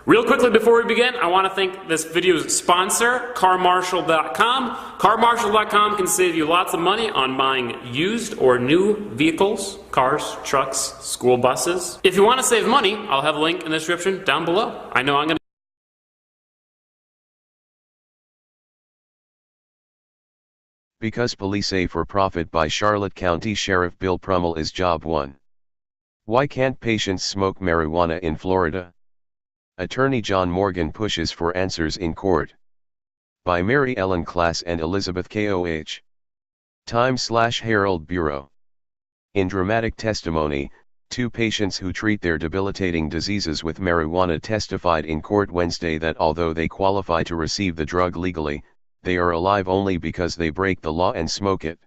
Real quickly before we begin, I want to thank this video's sponsor, carmarshal.com. Carmarshal.com can save you lots of money on buying used or new vehicles, cars, trucks, school buses. If you want to save money, I'll have a link in the description down below. I know I'm going to... Because Police A for Profit by Charlotte County Sheriff Bill Prummell is Job 1. Why can't patients smoke marijuana in Florida? Attorney John Morgan pushes for answers in court. By Mary Ellen Class and Elizabeth Koch. Time/Herald Bureau. In dramatic testimony, two patients who treat their debilitating diseases with marijuana testified in court Wednesday that although they qualify to receive the drug legally, they are alive only because they break the law and smoke it.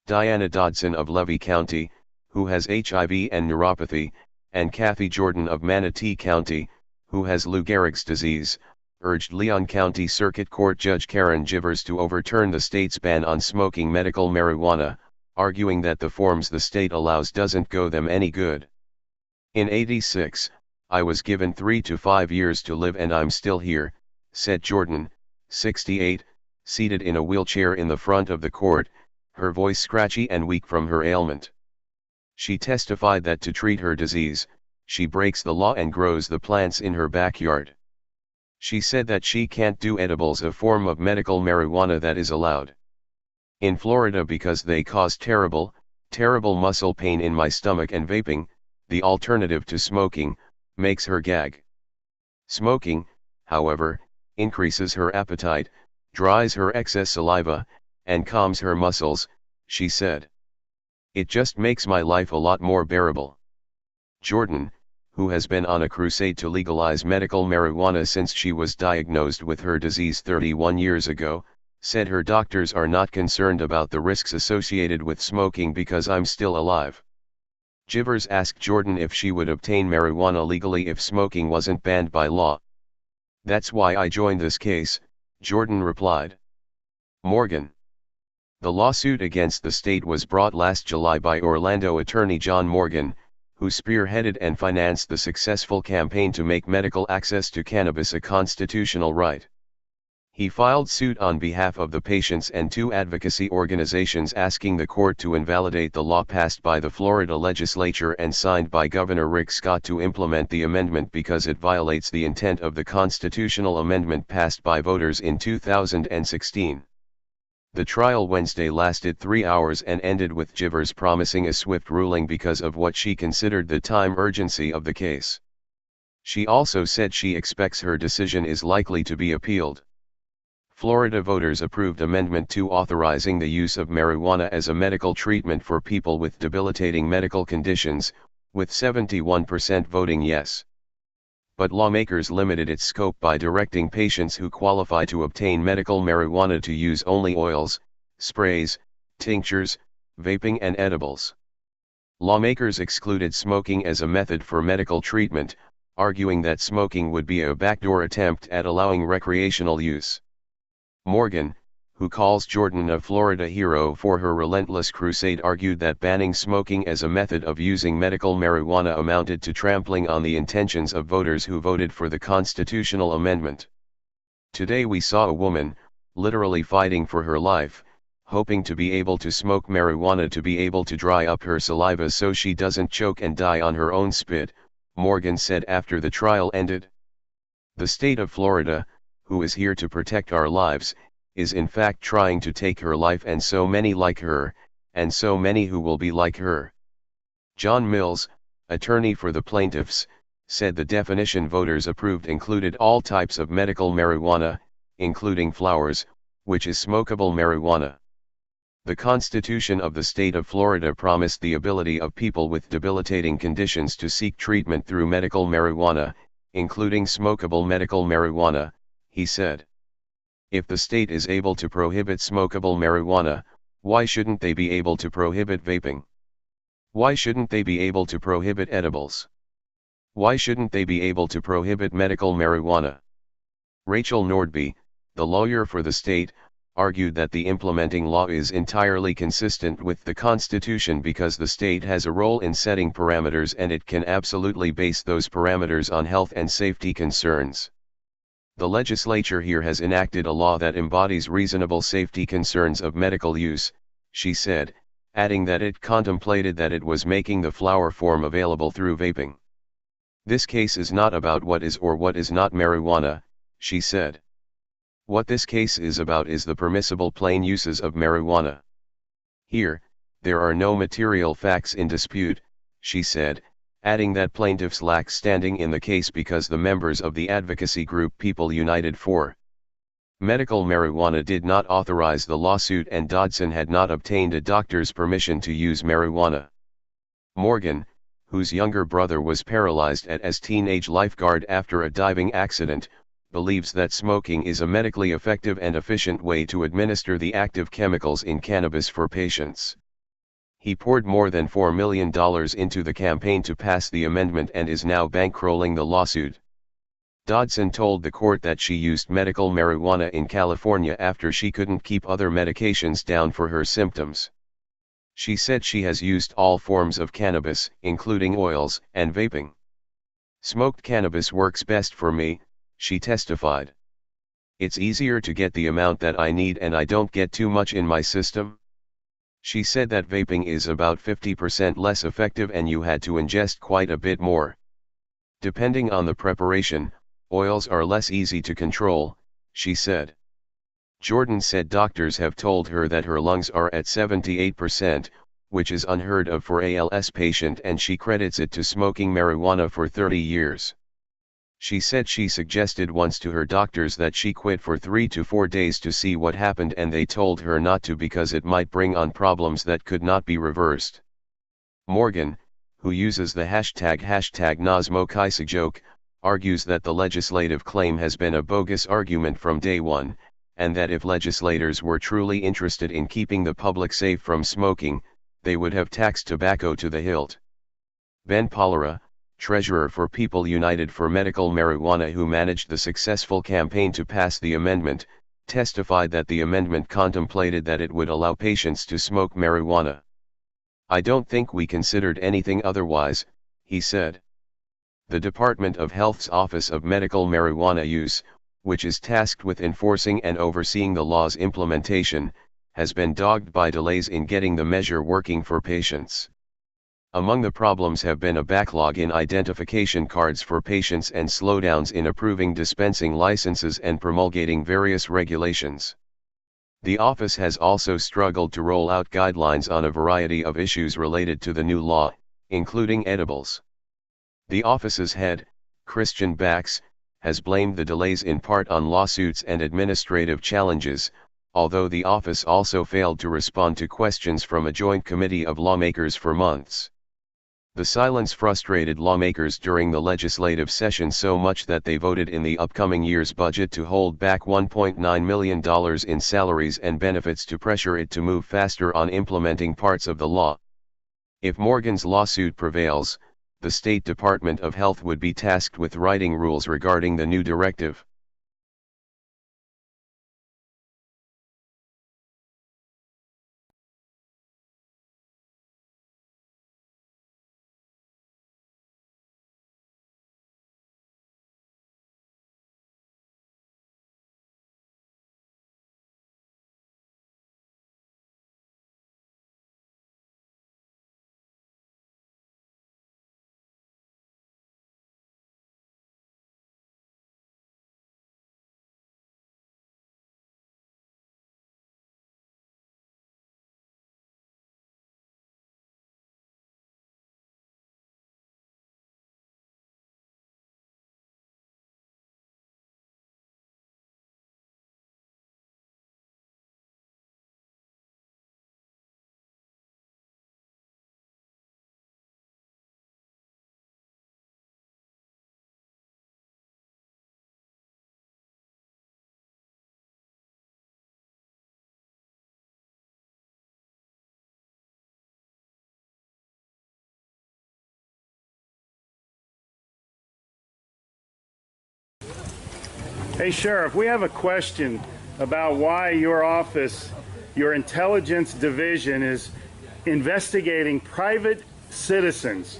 Diana Dodson of Levy County, who has HIV and neuropathy, and Kathy Jordan of Manatee County, who has Lou Gehrig's disease, urged Leon County Circuit Court Judge Karen Givers to overturn the state's ban on smoking medical marijuana, arguing that the forms the state allows doesn't go them any good. In '86, I was given 3 to 5 years to live and I'm still here, said Jordan, 68, seated in a wheelchair in the front of the court, her voice scratchy and weak from her ailment. She testified that to treat her disease, she breaks the law and grows the plants in her backyard. She said that she can't do edibles, a form of medical marijuana that is allowed in Florida because they cause terrible muscle pain in my stomach, and vaping, the alternative to smoking, makes her gag. Smoking, however, increases her appetite, dries her excess saliva, and calms her muscles, she said. It just makes my life a lot more bearable. Jordan, who has been on a crusade to legalize medical marijuana since she was diagnosed with her disease 31 years ago, said her doctors are not concerned about the risks associated with smoking because I'm still alive. Givers asked Jordan if she would obtain marijuana legally if smoking wasn't banned by law. That's why I joined this case, Jordan replied. Morgan. The lawsuit against the state was brought last July by Orlando attorney John Morgan, who spearheaded and financed the successful campaign to make medical access to cannabis a constitutional right. He filed suit on behalf of the patients and 2 advocacy organizations, asking the court to invalidate the law passed by the Florida legislature and signed by Governor Rick Scott to implement the amendment because it violates the intent of the constitutional amendment passed by voters in 2016. The trial Wednesday lasted 3 hours and ended with Givers promising a swift ruling because of what she considered the time urgency of the case. She also said she expects her decision is likely to be appealed. Florida voters approved Amendment 2 authorizing the use of marijuana as a medical treatment for people with debilitating medical conditions, with 71% voting yes. But lawmakers limited its scope by directing patients who qualify to obtain medical marijuana to use only oils, sprays, tinctures, vaping and edibles. Lawmakers excluded smoking as a method for medical treatment, arguing that smoking would be a backdoor attempt at allowing recreational use. Morgan, who calls Jordan a Florida hero for her relentless crusade, argued that banning smoking as a method of using medical marijuana amounted to trampling on the intentions of voters who voted for the constitutional amendment. Today we saw a woman, literally fighting for her life, hoping to be able to smoke marijuana to be able to dry up her saliva so she doesn't choke and die on her own spit, Morgan said after the trial ended. The state of Florida, who is here to protect our lives, is in fact trying to take her life and so many like her, and so many who will be like her. John Mills, attorney for the plaintiffs, said the definition voters approved included all types of medical marijuana, including flowers, which is smokable marijuana. The Constitution of the state of Florida promised the ability of people with debilitating conditions to seek treatment through medical marijuana, including smokable medical marijuana, he said. If the state is able to prohibit smokable marijuana, why shouldn't they be able to prohibit vaping? Why shouldn't they be able to prohibit edibles? Why shouldn't they be able to prohibit medical marijuana? Rachel Nordby, the lawyer for the state, argued that the implementing law is entirely consistent with the Constitution because the state has a role in setting parameters and it can absolutely base those parameters on health and safety concerns. The legislature here has enacted a law that embodies reasonable safety concerns of medical use, she said, adding that it contemplated that it was making the flower form available through vaping. This case is not about what is or what is not marijuana, she said. What this case is about is the permissible plain uses of marijuana. Here, there are no material facts in dispute, she said, adding that plaintiffs lack standing in the case because the members of the advocacy group People United for Medical Marijuana did not authorize the lawsuit and Dodson had not obtained a doctor's permission to use marijuana. Morgan, whose younger brother was paralyzed as teenage lifeguard after a diving accident, believes that smoking is a medically effective and efficient way to administer the active chemicals in cannabis for patients. He poured more than $4 million into the campaign to pass the amendment and is now bankrolling the lawsuit. Dodson told the court that she used medical marijuana in California after she couldn't keep other medications down for her symptoms. She said she has used all forms of cannabis, including oils and vaping. Smoked cannabis works best for me, she testified. It's easier to get the amount that I need and I don't get too much in my system. She said that vaping is about 50% less effective and you had to ingest quite a bit more. Depending on the preparation, oils are less easy to control, she said. Jordan said doctors have told her that her lungs are at 78%, which is unheard of for a ALS patient, and she credits it to smoking marijuana for 30 years. She said she suggested once to her doctors that she quit for 3 to 4 days to see what happened and they told her not to because it might bring on problems that could not be reversed. Morgan, who uses the hashtag #NoSmokeIsAjoke, argues that the legislative claim has been a bogus argument from day one, and that if legislators were truly interested in keeping the public safe from smoking, they would have taxed tobacco to the hilt. Ben Pollera, treasurer for People United for Medical Marijuana, who managed the successful campaign to pass the amendment, testified that the amendment contemplated that it would allow patients to smoke marijuana. I don't think we considered anything otherwise, he said. The Department of Health's Office of Medical Marijuana Use, which is tasked with enforcing and overseeing the law's implementation, has been dogged by delays in getting the measure working for patients. Among the problems have been a backlog in identification cards for patients and slowdowns in approving dispensing licenses and promulgating various regulations. The office has also struggled to roll out guidelines on a variety of issues related to the new law, including edibles. The office's head, Christian Bax, has blamed the delays in part on lawsuits and administrative challenges, although the office also failed to respond to questions from a joint committee of lawmakers for months. The silence frustrated lawmakers during the legislative session so much that they voted in the upcoming year's budget to hold back $1.9 million in salaries and benefits to pressure it to move faster on implementing parts of the law. If Morgan's lawsuit prevails, the State Department of Health would be tasked with writing rules regarding the new directive. Hey, Sheriff, we have a question. about why your office, your intelligence division, is investigating private citizens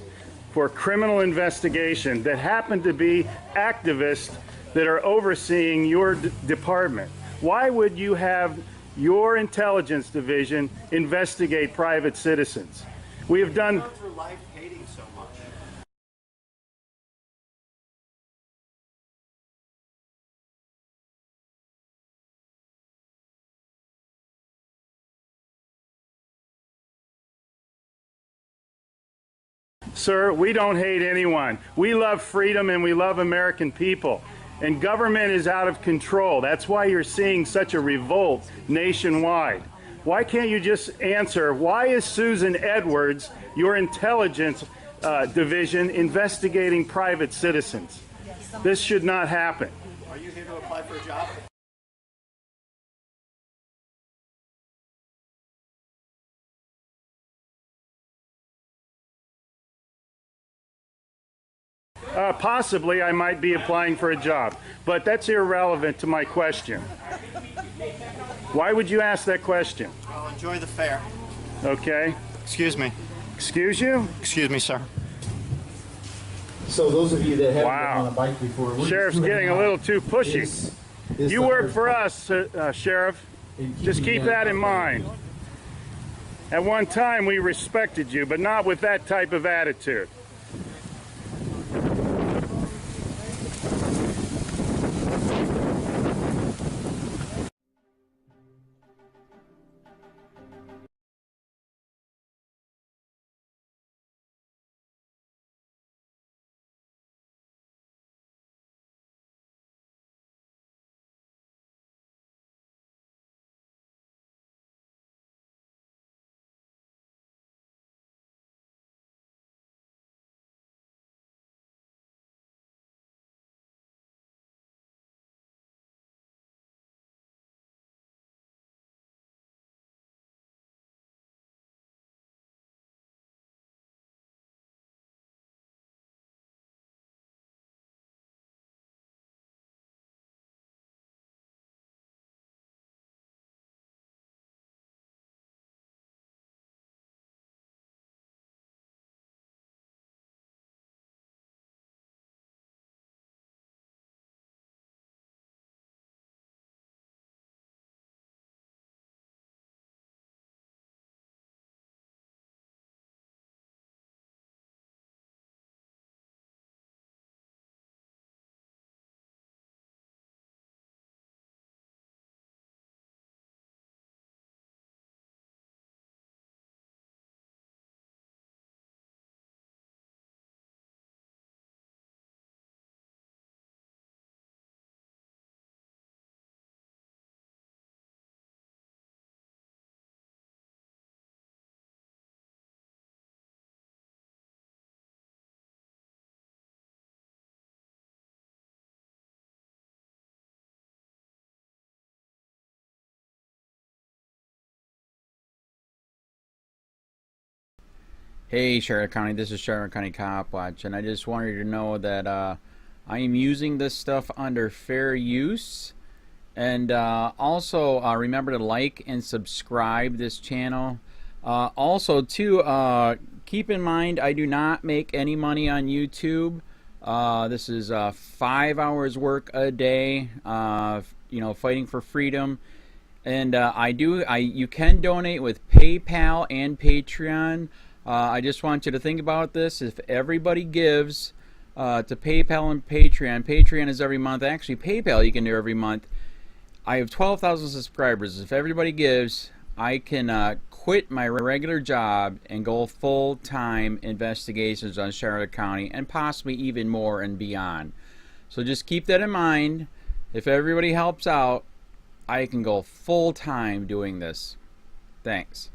for criminal investigation that happen to be activists that are overseeing your department. Why would you have your intelligence division investigate private citizens? We have done... for life hating so much. Sir, we don't hate anyone. We love freedom and we love American people. And government is out of control. That's why you're seeing such a revolt nationwide. Why can't you just answer, why is Susan Edwards, your intelligence division, investigating private citizens? This should not happen. Are you here to apply for a job? Possibly I might be applying for a job, but that's irrelevant to my question. Why would you ask that question? Well, enjoy the fair. Okay. Excuse me. Excuse you? Excuse me, sir. So those of you that haven't Wow. been on a bike before, we're Sheriff's just getting a little too pushy. is You the work hard for part us, Sheriff. in Just keeping keep that in mind. At one time we respected you, but not with that type of attitude. Hey Charlotte County, this is Charlotte County COPWATCH, and I just wanted you to know that I am using this stuff under fair use. And also remember to like and subscribe this channel. Also too, keep in mind I do not make any money on YouTube. This is 5 hours work a day, you know, fighting for freedom. And you can donate with PayPal and Patreon. I just want you to think about this. If everybody gives to PayPal and Patreon, Patreon is every month. Actually, PayPal you can do every month. I have 12,000 subscribers. If everybody gives, I can quit my regular job and go full-time investigations on Charlotte County and possibly even more and beyond. So just keep that in mind. If everybody helps out, I can go full-time doing this. Thanks.